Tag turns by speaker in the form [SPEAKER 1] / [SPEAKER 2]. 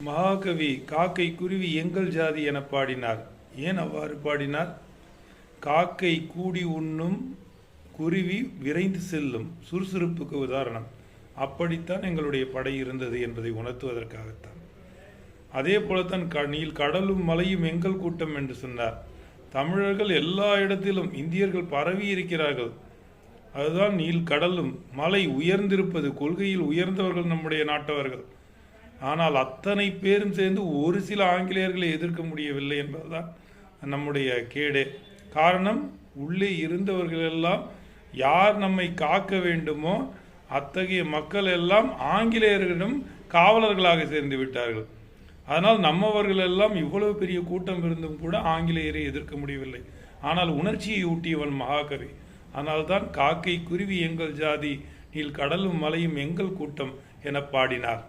[SPEAKER 1] மகாகவி காக்கை குருவி எங்கள் ஜாதி என பாடினார். ஏன் அவ்வாறு பாடினார்? காக்கை கூடி உண்ணும், குருவி விரைந்து செல்லும், சுறுசுறுப்புக்கு உதாரணம். அப்படித்தான் எங்களுடைய படை இருந்தது என்பதை உணர்த்துவதற்காகத்தான். அதே போலத்தான் நீல் கடலும் மலையும் எங்கள் கூட்டம் என்று சொன்னார். தமிழர்கள் எல்லா இடத்திலும் இந்தியர்கள் பரவி இருக்கிறார்கள். அதுதான் நீல் கடலும் மலை உயர்ந்திருப்பது. கொள்கையில் உயர்ந்தவர்கள் நம்முடைய நாட்டவர்கள். ஆனால் அத்தனை பேரும் சேர்ந்து ஒரு சில ஆங்கிலேயர்களை எதிர்க்க முடியவில்லை என்பதுதான் நம்முடைய கேடு. காரணம், உள்ளே இருந்தவர்கள் எல்லாம் யார் நம்மை காக்க வேண்டுமோ அத்தகைய மக்கள் எல்லாம் ஆங்கிலேயர்களிடம் காவலர்களாக சேர்ந்து விட்டார்கள். அதனால் நம்மவர்கள் எல்லாம் இவ்வளவு பெரிய கூட்டம் இருந்தும் கூட ஆங்கிலேயரை எதிர்க்க முடியவில்லை. ஆனால் உணர்ச்சியை ஊட்டியவன் மகாகவி. அதனால்தான் காக்கை குருவி எங்கள் ஜாதி, நீல் கடலும் மலையும் எங்கள் கூட்டம் என பாடினார்.